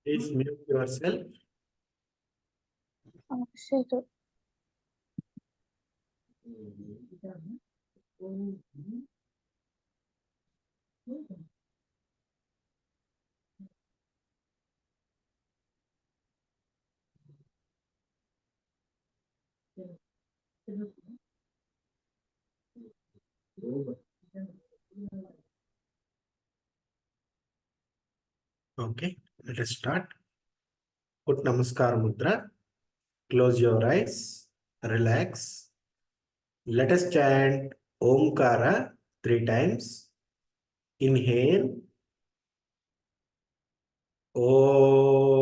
Please mute yourself. Sure. Okay, let us start. Put Namaskar Mudra. Close your eyes. Relax. Let us chant Omkara 3 times. Inhale. Om.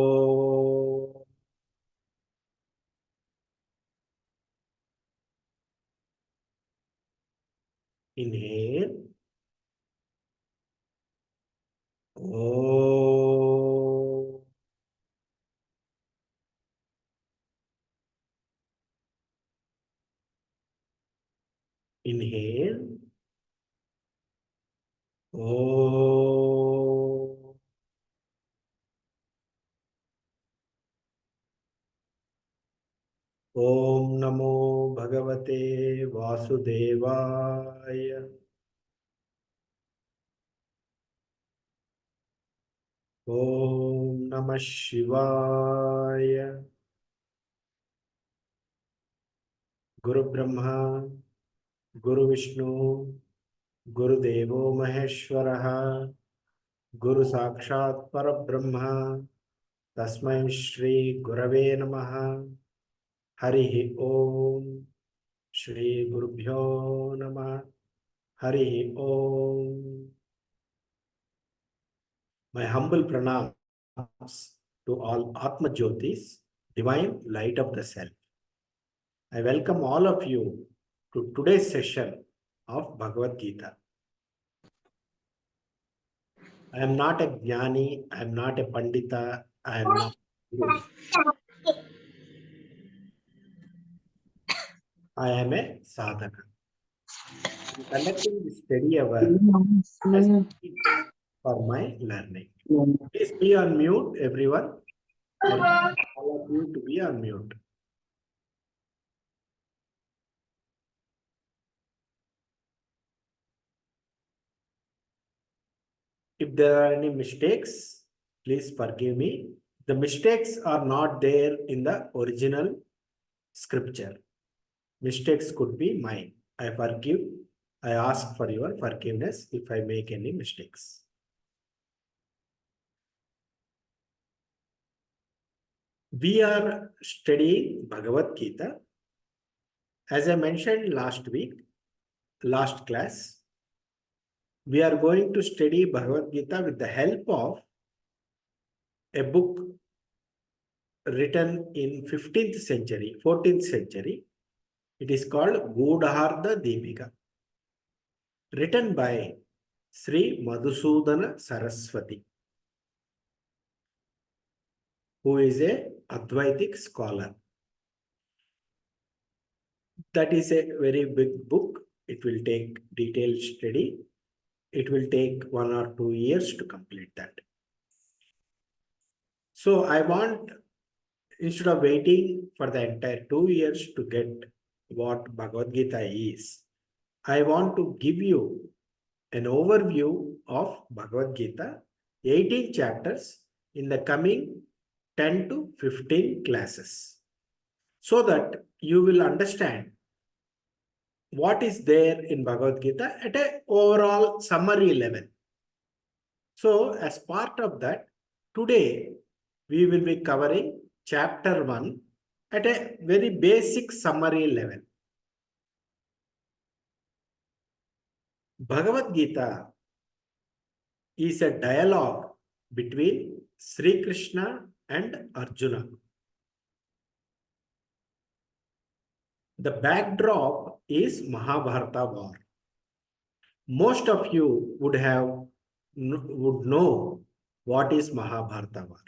Inhale. Om. Inhale. Om. Om Namo Bhagavate Vasudevaya. Om Namah Shivaya. Guru Brahma, Guru Vishnu, Guru Devo Maheshwaraha, Guru Sakshat Parabrahma, Tasmai Shri Gurave Namaha, Harihi Om, Shri Gurubhyo Namah, Harihi Om. My humble pranams to all Atma Jyotis, divine light of the self. I welcome all of you to today's session of Bhagavad Gita. I am not a Jnani, I am not a Pandita, I am not a Guru. I am a sadhaka. I am conducting this study hour as a teacher for my learning. Please be on mute, everyone. I request all of you to be on mute. If there are any mistakes, please forgive me. The mistakes are not there in the original scripture. Mistakes could be mine. I forgive. I ask for your forgiveness if I make any mistakes. We are studying Bhagavad Gita. As I mentioned last class, we are going to study Bhagavad Gita with the help of a book written in 15th century, 14th century. It is called Gudhartha Deepika, written by Sri Madhusudana Saraswati, who is a Advaitic scholar. That is a very big book. It will take detailed study. It will take 1 or 2 years to complete that. So I want, instead of waiting for the entire 2 years to get what Bhagavad Gita is, I want to give you an overview of Bhagavad Gita, 18 chapters in the coming 10 to 15 classes, so that you will understand what is there in Bhagavad Gita at an overall summary level. So as part of that, today we will be covering chapter 1 at a very basic summary level. Bhagavad Gita is a dialogue between Sri Krishna and Arjuna. The backdrop is Mahabharata war. Most of you would know what is Mahabharata war.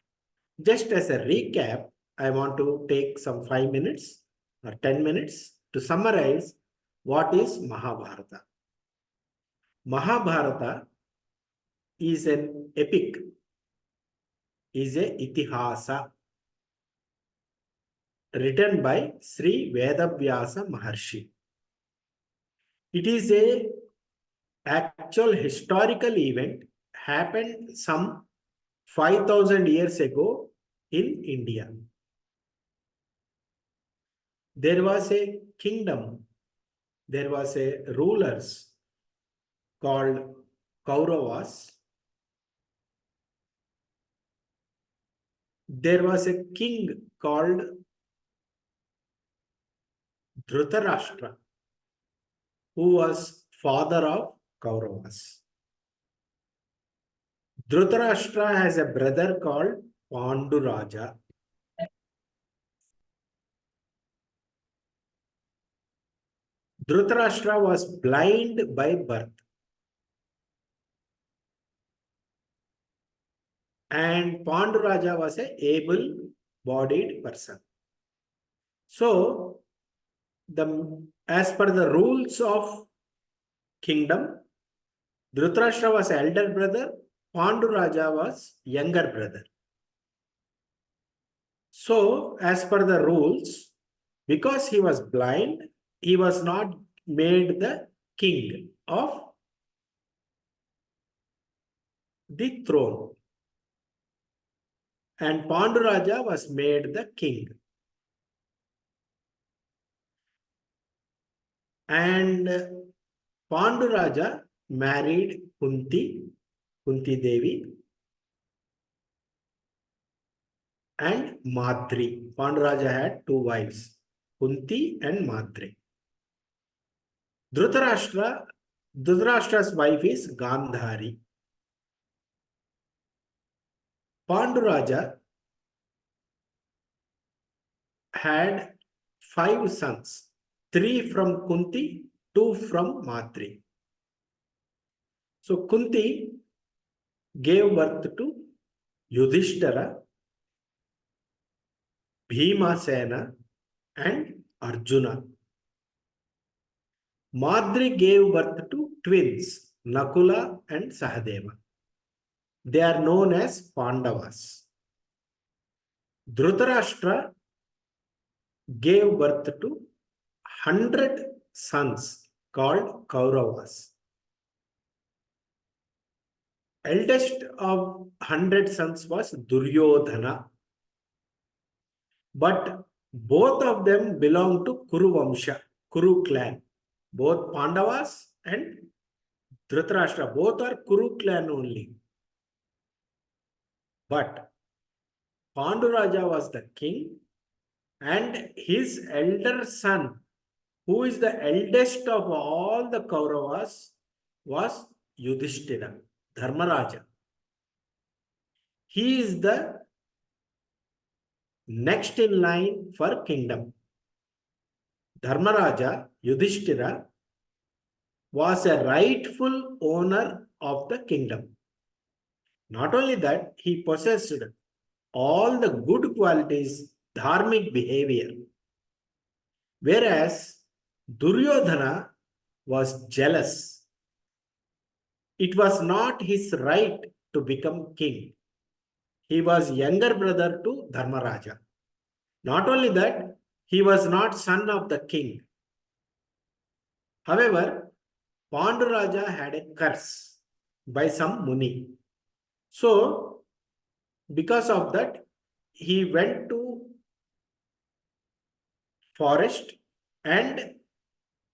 Just as a recap, I want to take some 5 minutes or 10 minutes to summarize what is Mahabharata. Mahabharata is an epic, is a itihasa written by Sri Vedavyasa Maharshi. It is a actual historical event happened some 5,000 years ago in India. There was a kingdom, there was a rulers called Kauravas. There was a king called Dhritarashtra, who was father of Kauravas. Dhritarashtra has a brother called Panduraja. Dhritarashtra was blind by birth, and Panduraja was an able-bodied person. So, as per the rules of kingdom, Dhritarashtra was elder brother, Panduraja was younger brother. So, as per the rules, because he was blind, he was not made the king of the throne. And Panduraja was made the king. And Panduraja married Kunti Devi, and Madri. Panduraja had two wives, Kunti and Madri. Dhritarashtra's wife is Gandhari. Panduraja had 5 sons, 3 from Kunti, 2 from Madri. So Kunti gave birth to Yudhishthira, Bhimasena, and Arjuna. Madri gave birth to twins, Nakula and Sahadeva. They are known as Pandavas. Dhritarashtra gave birth to 100 sons called Kauravas. Eldest of 100 sons was Duryodhana. But both of them belong to Kuru Vamsha, Kuru clan. Both Pandavas and Dhritarashtra, both are Kuru clan only. But Panduraja was the king, and his elder son, who is the eldest of all the Kauravas, was Yudhishthira, Dharmaraja. He is the next in line for kingdom. Dharmaraja, Yudhishthira, was a rightful owner of the kingdom. Not only that, he possessed all the good qualities, dharmic behavior. Whereas Duryodhana was jealous. It was not his right to become king. He was younger brother to Dharmaraja. Not only that, he was not son of the king. However, Panduraja had a curse by some Muni. So, because of that, he went to forest and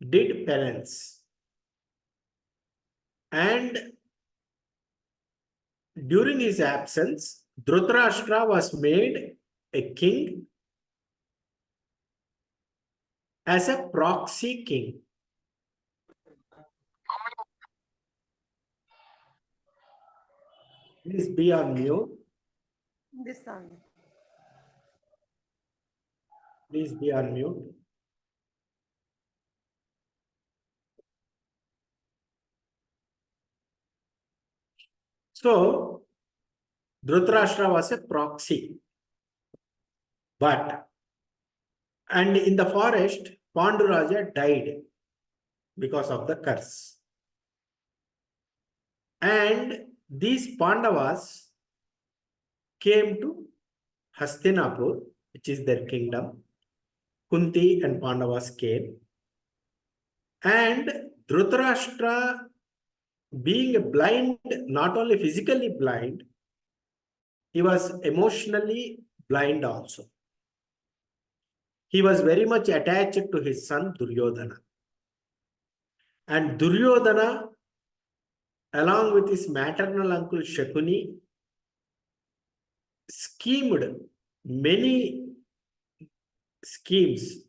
did penance. And during his absence, Dhritarashtra was made a king as a proxy king. Please be on mute. This one. Please be on mute. So, Dhritarashtra was a proxy. But, and in the forest, Panduraja died because of the curse. And these Pandavas came to Hastinapur, which is their kingdom. Kunti and Pandavas came. And Dhritarashtra, being blind, not only physically blind, he was emotionally blind also. He was very much attached to his son Duryodhana. And Duryodhana, along with his maternal uncle Shakuni, schemed many schemes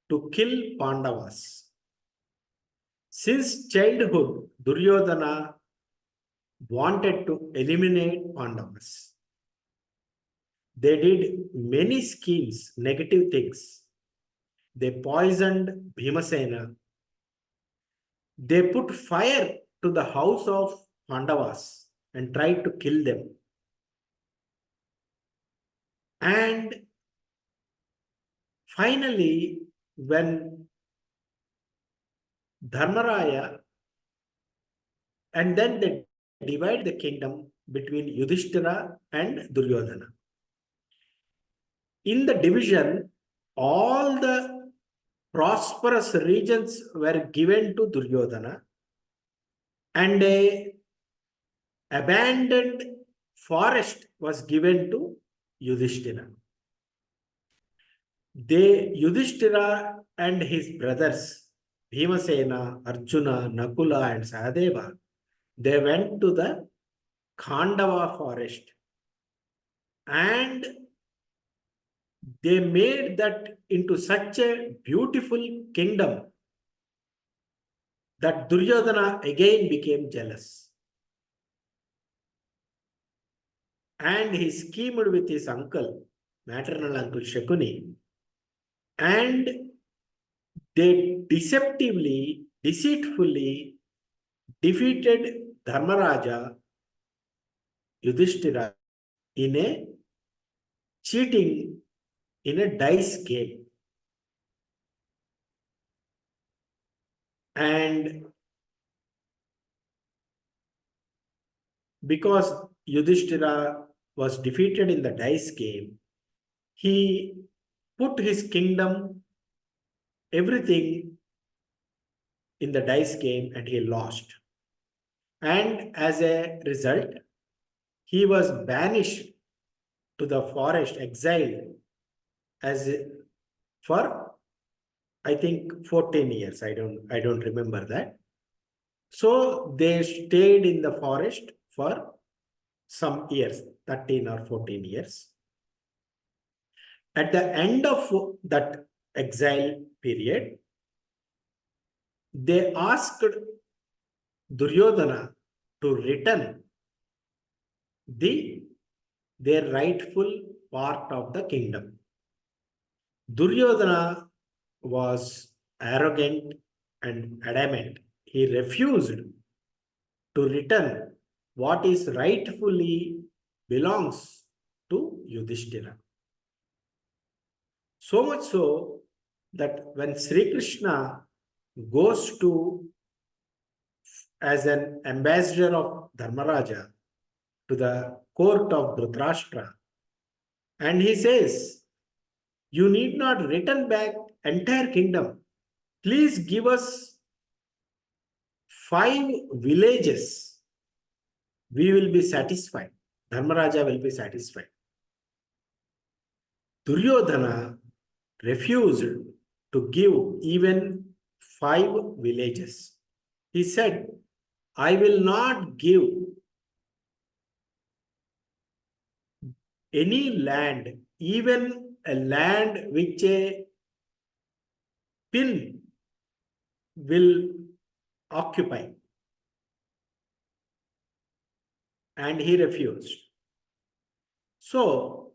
to kill Pandavas. Since childhood, Duryodhana wanted to eliminate Pandavas. They did many schemes, negative things. They poisoned Bhimasena. They put fire to the house of Pandavas and tried to kill them. And finally, when Dharmaraya, and then they divide the kingdom between Yudhishthira and Duryodhana. In the division, all the prosperous regions were given to Duryodhana, and a abandoned forest was given to Yudhishthira. Yudhishthira and his brothers, Bhimasena, Arjuna, Nakula, and Sahadeva, they went to the Khandava forest and they made that into such a beautiful kingdom that Duryodhana again became jealous. And he schemed with his uncle, maternal uncle Shakuni, and they deceitfully defeated Dharmaraja Yudhishthira in a cheating in a dice game. And because Yudhishthira was defeated in the dice game, he put his kingdom, everything in the dice game, and he lost. And as a result, he was banished to the forest, exiled for I think 14 years. I don't remember that. So they stayed in the forest for some years, 13 or 14 years. At the end of that exile period, they asked Duryodhana to return their rightful part of the kingdom. Duryodhana was arrogant and adamant. He refused to return what is rightfully belongs to Yudhishthira. So much so that when Sri Krishna goes to as an ambassador of Dharmaraja to the court of Dhritarashtra, and he says, "You need not return back entire kingdom. Please give us 5 villages. We will be satisfied. Dharmaraja will be satisfied." Duryodhana refused to give even 5 villages. He said, "I will not give any land, even a land which a pin will occupy." And he refused. So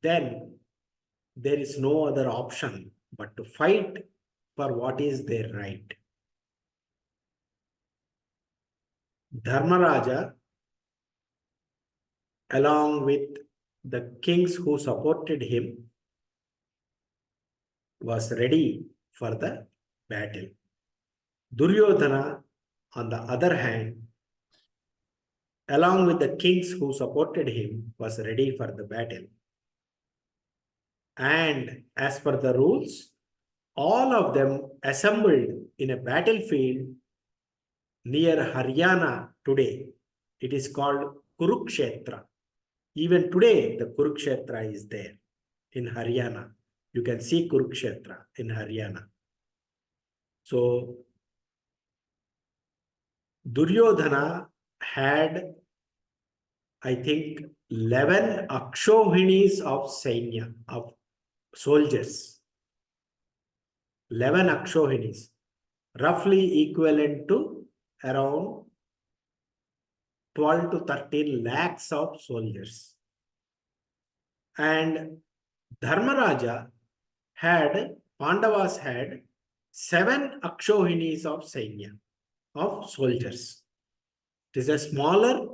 then there is no other option but to fight for what is their right. Dharmaraja, along with the kings who supported him, was ready for the battle. Duryodhana, on the other hand, along with the kings who supported him, was ready for the battle. And as per the rules, all of them assembled in a battlefield near Haryana today. It is called Kurukshetra. Even today, the Kurukshetra is there in Haryana. You can see Kurukshetra in Haryana. So, Duryodhana had, I think, 11 Akshohinis of Sainya, of soldiers. 11 Akshohinis, roughly equivalent to around 12 to 13 lakhs of soldiers. And Dharmaraja Pandavas had 7 Akshohinis of Sainya, of soldiers. It is a smaller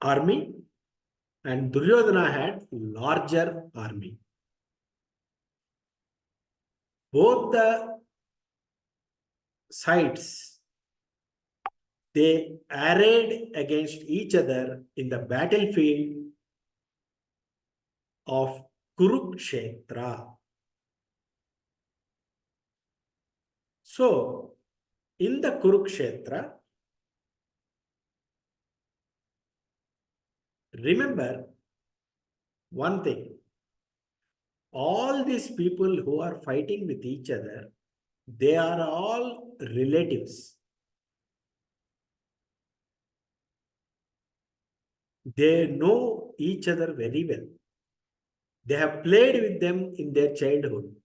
army, and Duryodhana had larger army. Both the sides, they arrayed against each other in the battlefield of Kurukshetra. So, in the Kurukshetra, remember one thing, all these people who are fighting with each other, they are all relatives. They know each other very well. They have played with them in their childhood.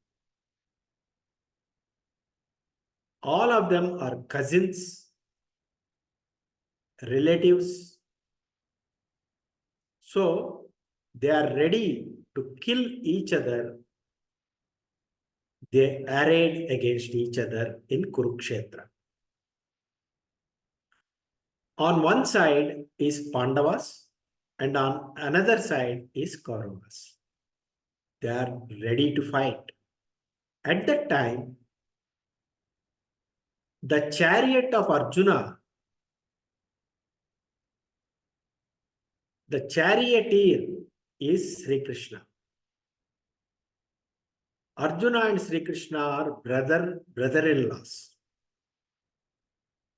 All of them are cousins, relatives. So they are ready to kill each other. They arrayed against each other in Kurukshetra. On one side is Pandavas, and on another side is Kauravas. They are ready to fight. At that time, the chariot of Arjuna, the charioteer is Sri Krishna. Arjuna and Sri Krishna are brother-in-laws.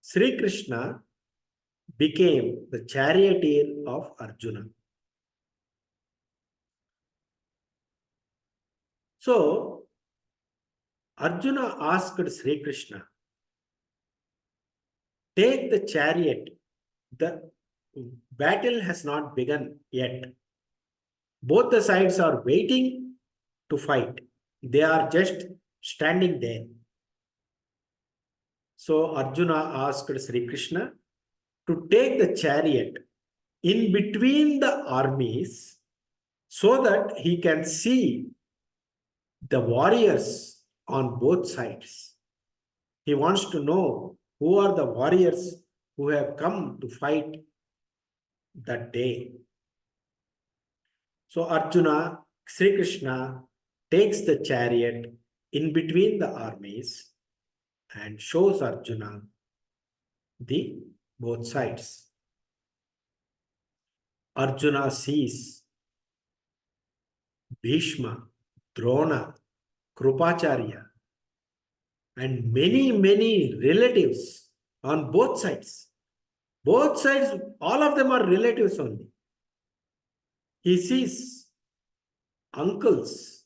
Sri Krishna became the charioteer of Arjuna. So, Arjuna asked Sri Krishna, take the chariot. The battle has not begun yet. Both the sides are waiting to fight. They are just standing there. So Arjuna asked Sri Krishna to take the chariot in between the armies so that he can see the warriors on both sides. He wants to know who are the warriors who have come to fight that day. So Arjuna, Sri Krishna takes the chariot in between the armies and shows Arjuna the both sides. Arjuna sees Bhishma, Drona, Krupacharya, and many relatives on both sides. Both sides, all of them are relatives only. He sees uncles,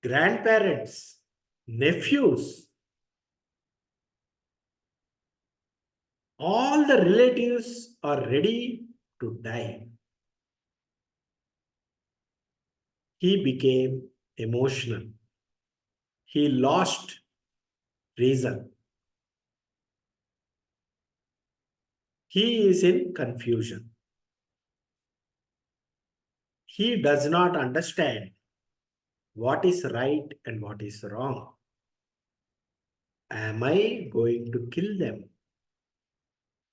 grandparents, nephews, all the relatives are ready to die. He became emotional. He lost reason. He is in confusion. He does not understand what is right and what is wrong. Am I going to kill them?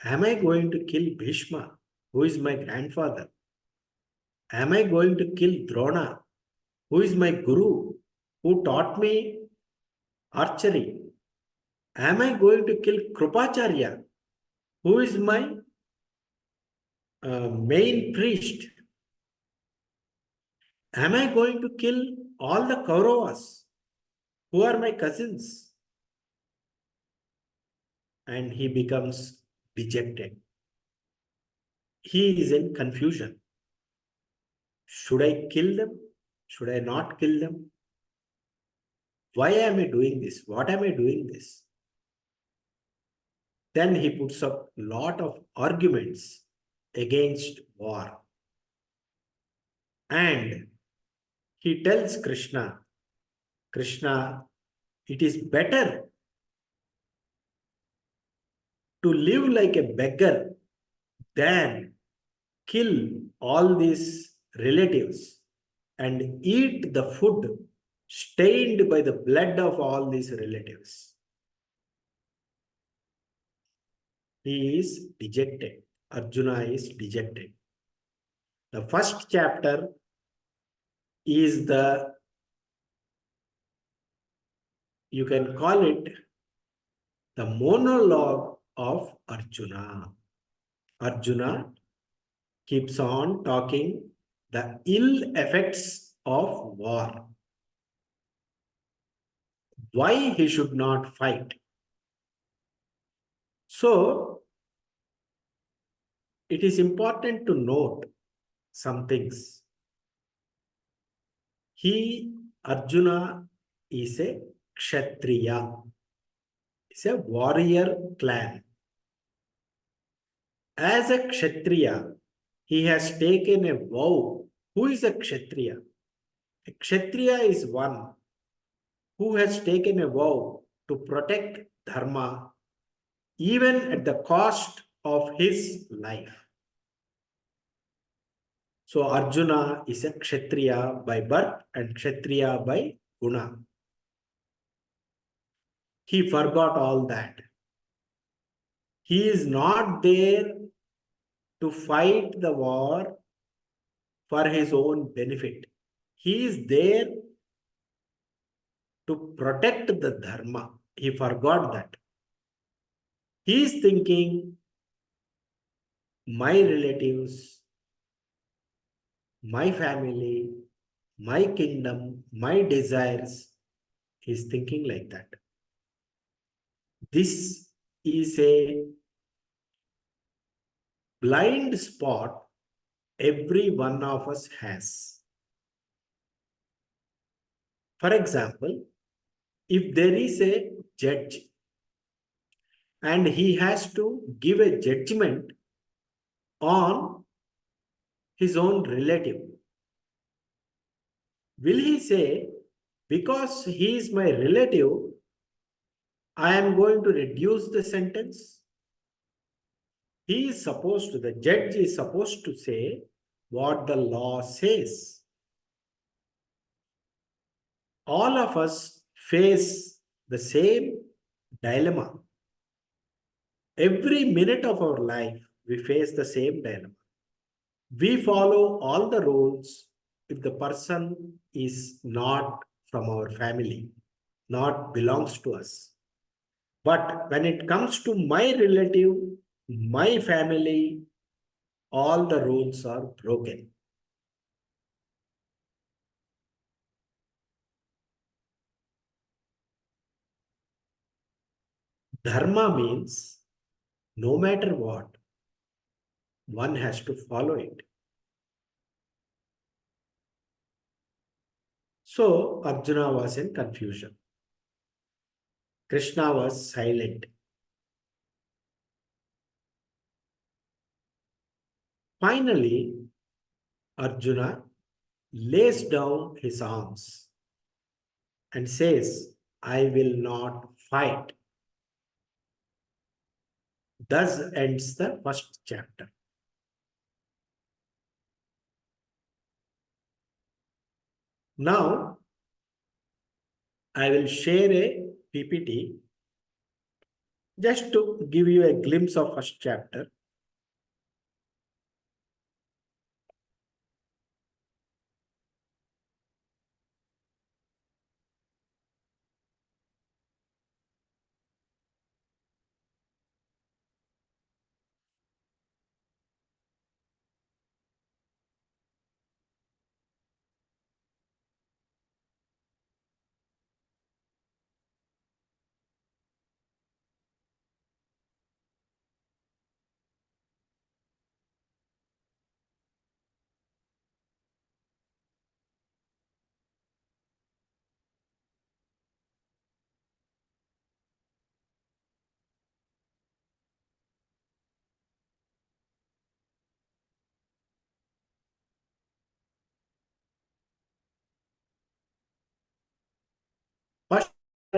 Am I going to kill Bhishma, who is my grandfather? Am I going to kill Drona, Who is my guru? Who taught me archery? Am I going to kill Krupacharya? Who is my main priest? Am I going to kill all the Kauravas? Who are my cousins? And he becomes dejected. He is in confusion. Should I kill them? Should I not kill them? Why am I doing this? What am I doing this? Then he puts up a lot of arguments against war. And he tells Krishna, Krishna, it is better to live like a beggar than kill all these relatives and eat the food stained by the blood of all these relatives. He is dejected. Arjuna is dejected. The first chapter is you can call it the monologue of Arjuna. Arjuna keeps on talking the ill effects of war. Why he should not fight. So, it is important to note some things. Arjuna, is a Kshatriya. It's a warrior clan. As a Kshatriya, he has taken a vow. Who is a Kshatriya? A Kshatriya is one who has taken a vow to protect Dharma even at the cost of his life. So Arjuna is a Kshatriya by birth and Kshatriya by guna. He forgot all that. He is not there to fight the war for his own benefit. He is there to protect the Dharma. He forgot that. He is thinking, my relatives, my family, my kingdom, my desires. He is thinking like that. This is a blind spot every one of us has. For example, if there is a judge and he has to give a judgment on his own relative, will he say, because he is my relative, I am going to reduce the sentence? The judge is supposed to say what the law says. All of us face the same dilemma. Every minute of our life, we face the same dilemma. We follow all the rules if the person is not from our family, not belongs to us. But when it comes to my relative, my family, all the rules are broken. Dharma means no matter what, one has to follow it. So Arjuna was in confusion. Krishna was silent. Finally, Arjuna lays down his arms and says, I will not fight. Thus ends the first chapter. Now, I will share a PPT just to give you a glimpse of first chapter.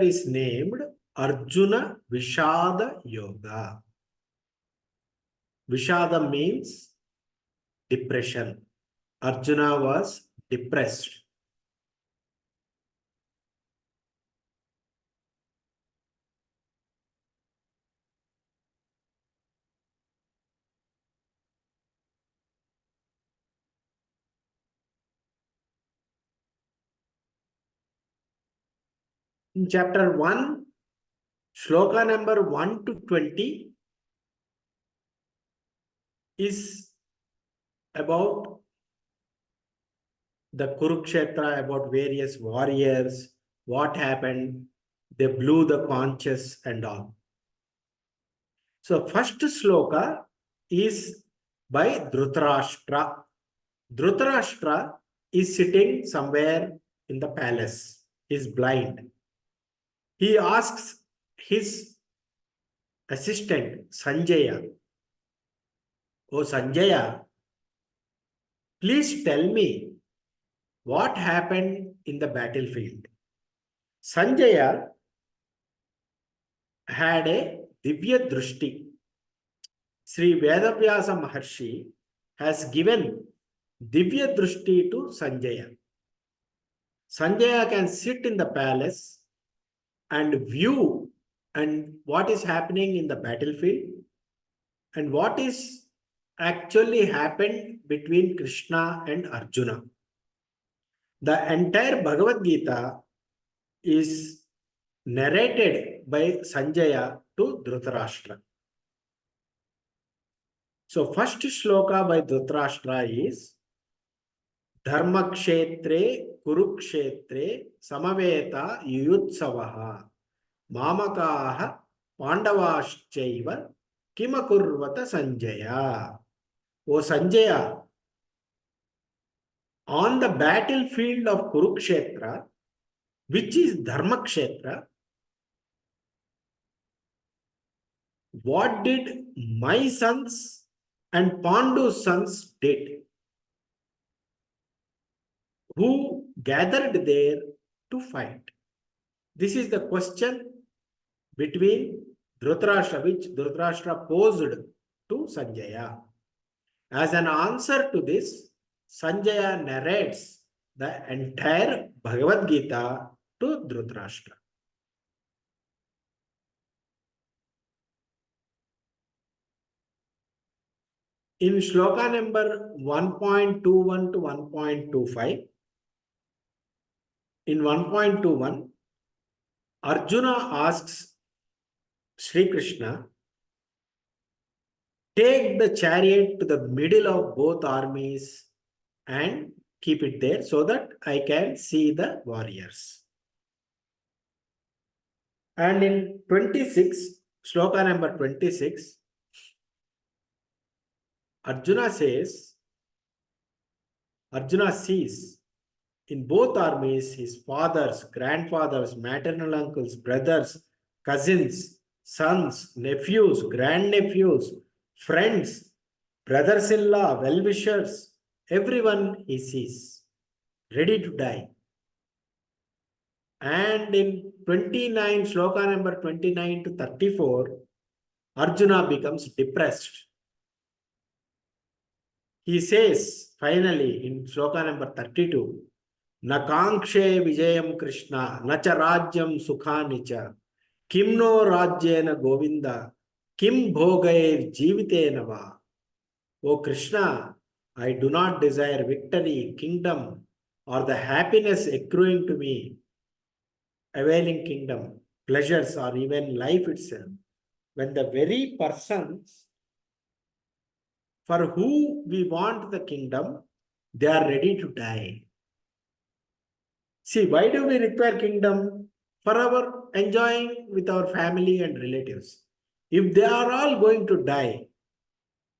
is named Arjuna Vishada Yoga. Vishada means depression. Arjuna was depressed. In chapter 1, shloka number 1 to 20 is about the Kurukshetra, about various warriors, what happened, they blew the conches and all. So first sloka is by Dhritarashtra. Dhritarashtra is sitting somewhere in the palace. He is blind. He asks his assistant Sanjaya, "Oh Sanjaya, please tell me what happened in the battlefield." Sanjaya had a Divya Drushti. Sri Vedavyasa Maharshi has given Divya Drushti to Sanjaya. Sanjaya can sit in the palace and view and what is happening in the battlefield and what is actually happened between Krishna and Arjuna. The entire Bhagavad Gita is narrated by Sanjaya to Dhritarashtra. So first shloka by Dhritarashtra is Dharmakshetre Kurukshetre Samaveta Yuyutsavaha Mamakaha Pandavaschaiva Kimakurvata Sanjaya. O Sanjaya, on the battlefield of Kurukshetra, which is Dharmakshetra, what did my sons and Pandu's sons did? Who gathered there to fight? This is the question between Dhritarashtra, which Dhritarashtra posed to Sanjaya. As an answer to this, Sanjaya narrates the entire Bhagavad Gita to Dhritarashtra. In shloka number 1.21 to 1.25, in 1.21, Arjuna asks Sri Krishna, take the chariot to the middle of both armies and keep it there so that I can see the warriors. And in 26, shloka number 26, Arjuna sees in both armies his fathers, grandfathers, maternal uncles, brothers, cousins, sons, nephews, grandnephews, friends, brothers-in-law, well-wishers, everyone he sees, ready to die. And in 29, shloka number 29 to 34, Arjuna becomes depressed. He says, finally, in shloka number 32, Na kankshe vijayam Krishna, na cha rajyam sukhani cha, kim no rajyena Govinda, kim bhogair jivitena va. O Krishna, I do not desire victory, kingdom, or the happiness accruing to me, availing kingdom, pleasures, or even life itself, when the very persons for who we want the kingdom, they are ready to die. See, why do we require kingdom? For our enjoying with our family and relatives. If they are all going to die,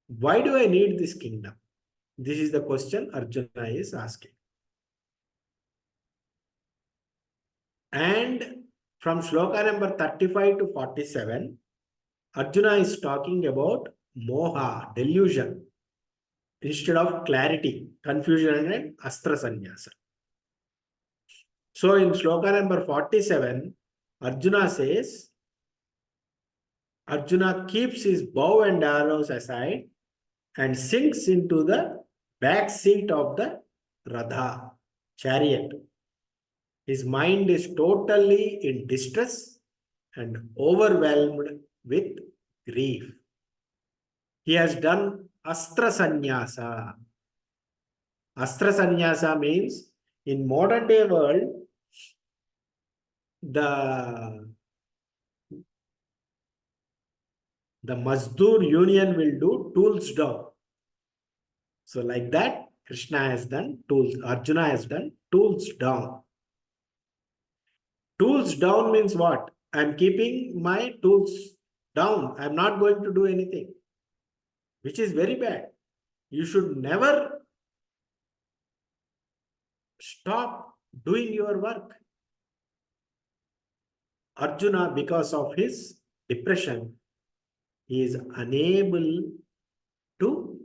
why do I need this kingdom? This is the question Arjuna is asking. And from shloka number 35 to 47, Arjuna is talking about moha, delusion, instead of clarity, confusion and astra sannyasa. So in shloka number 47, Arjuna says, Arjuna keeps his bow and arrows aside and sinks into the back seat of the Radha chariot. His mind is totally in distress and overwhelmed with grief. He has done Astra Sannyasa. Astra Sannyasa means in modern day world, the Mazdoor union will do tools down. So like that, Krishna has done tools, Arjuna has done tools down. Tools down means what? I'm keeping my tools down. I'm not going to do anything, which is very bad. You should never stop doing your work. Arjuna, because of his depression, he is unable to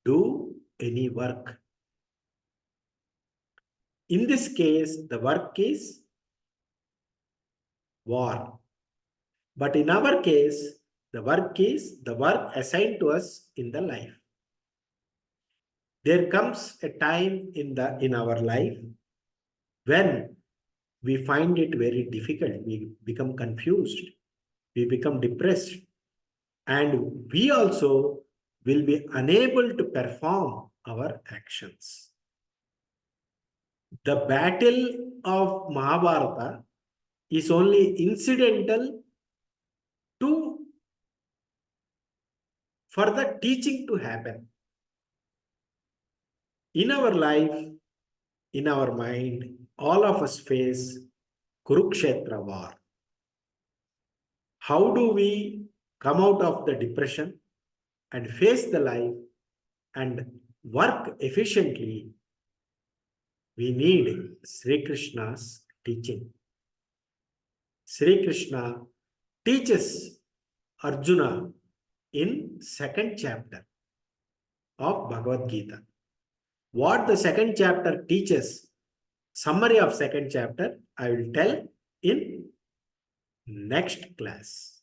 do any work. In this case, the work is war. But in our case, the work is the work assigned to us in the life. There comes a time in our life when we find it very difficult. We become confused. We become depressed. And we also will be unable to perform our actions. The battle of Mahabharata is only incidental to for the teaching to happen. In our life, in our mind, all of us face Kurukshetra war. How do we come out of the depression and face the life and work efficiently? We need Sri Krishna's teaching. Sri Krishna teaches Arjuna in second chapter of Bhagavad Gita. What the second chapter teaches, summary of second chapter, I will tell in next class.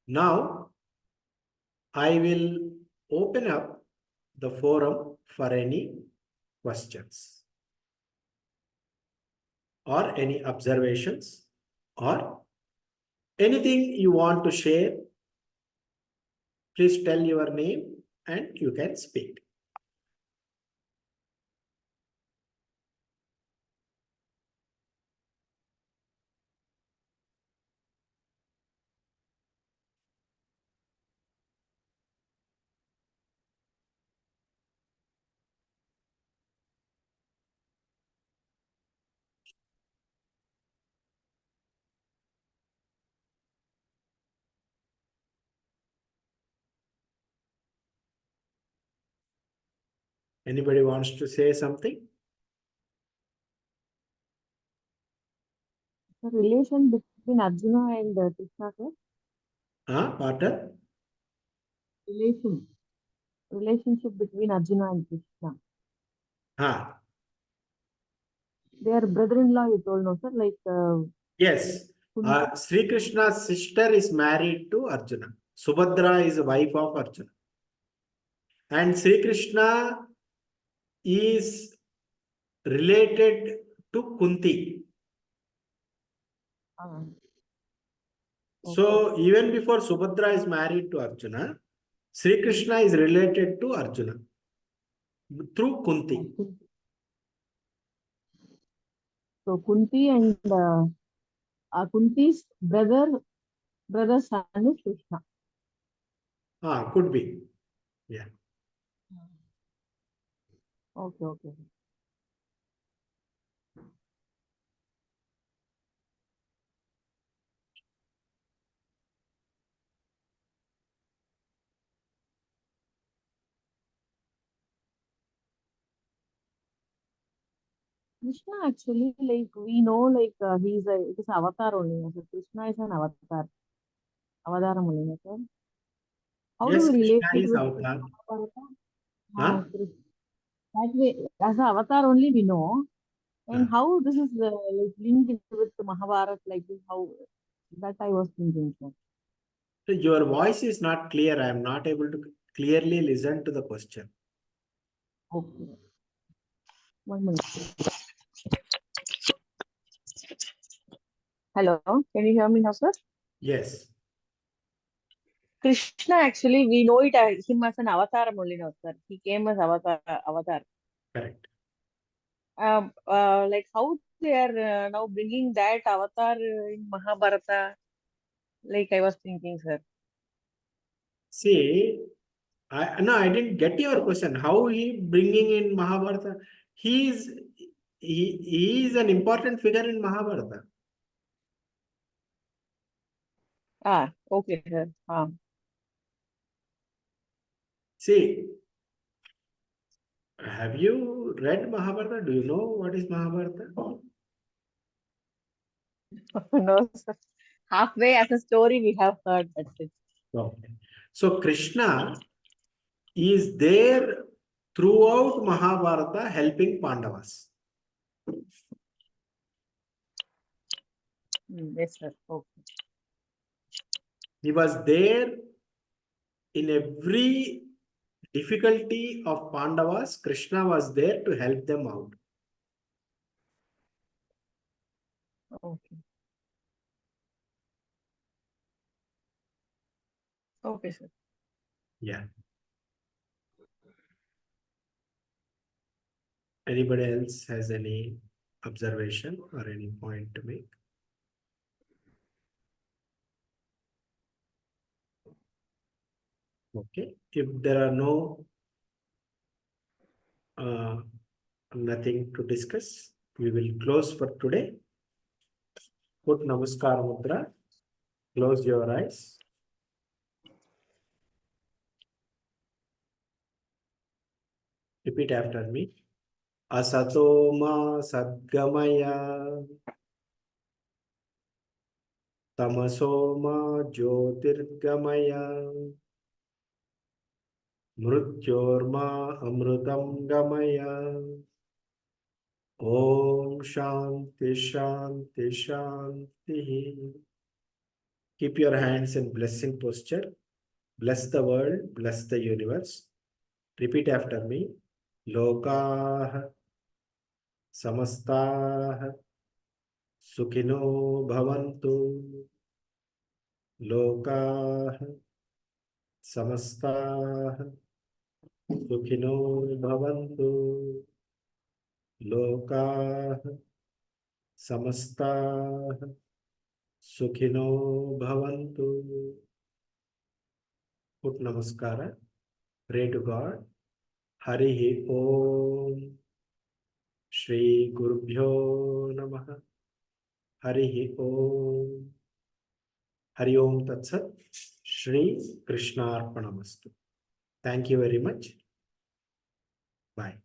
Now, I will open up the forum for any questions or any observations or anything you want to share. Please tell your name and you can speak. Anybody wants to say something? The relation between Arjuna and Krishna, sir? Partner? Relationship between Arjuna and Krishna. They are brother-in-law, you told, no, sir? Like, Yes. Sri Krishna's sister is married to Arjuna. Subhadra is the wife of Arjuna. And Sri Krishna is related to Kunti. okay. So even before Subhadra is married to Arjuna, Sri Krishna is related to Arjuna through Kunti. So Kunti and Kunti's brother's son is Krishna. Could be. Yeah. Okay. Krishna actually, like, we know, like, it is avatar only. So Krishna is an avatar. Avadaram only, sir. How Yes, do we relate Krishna it is with avatar. Mahabharata? Huh? That way, as an avatar only we know. And Ah. how this is like linked with the Mahabharata, like this, how that I was thinking. Sir. So your voice is not clear. I am not able to clearly listen to the question. Okay. 1 minute. Hello, can you hear me now, sir? Yes, Krishna, actually, we know it as him as an avatar only now, sir. He came as avatar. correct. Like how they are now bringing that avatar in Mahabharata. Like I was thinking, sir. See, I didn't get your question. How he bringing in Mahabharata? He is he is an important figure in Mahabharata. Ah, okay, sir. See, have you read Mahabharata? Do you know what is Mahabharata? No, sir. Halfway as a story we have heard. That's it. Okay. So Krishna is there throughout Mahabharata helping Pandavas. Yes, sir. Okay. He was there in every difficulty of Pandavas. Krishna was there to help them out. Okay. Okay, sir. Yeah. Anybody else has any observation or any point to make? Okay. If there are uh, nothing to discuss, we will close for today. Put Namaskar Mudra. Close your eyes. Repeat after me. Asato ma sadgamaya. Tamaso ma jyotirgamaya. Mrityorma amrutam gamaya. Om Shanti Shanti Shanti. Keep your hands in blessing posture. Bless the world, bless the universe. Repeat after me. Lokah samastah sukhino bhavantu. Lokah samastah sukhino bhavantu. Lokah samastah sukhino bhavantu. Put namaskara. Pray to God. Harihi Om. Shri Gurubhyo Namaha. Harihi Om. Hari Om Tat Sat. Shri Krishna Arpanamastu. Thank you very much. Bye.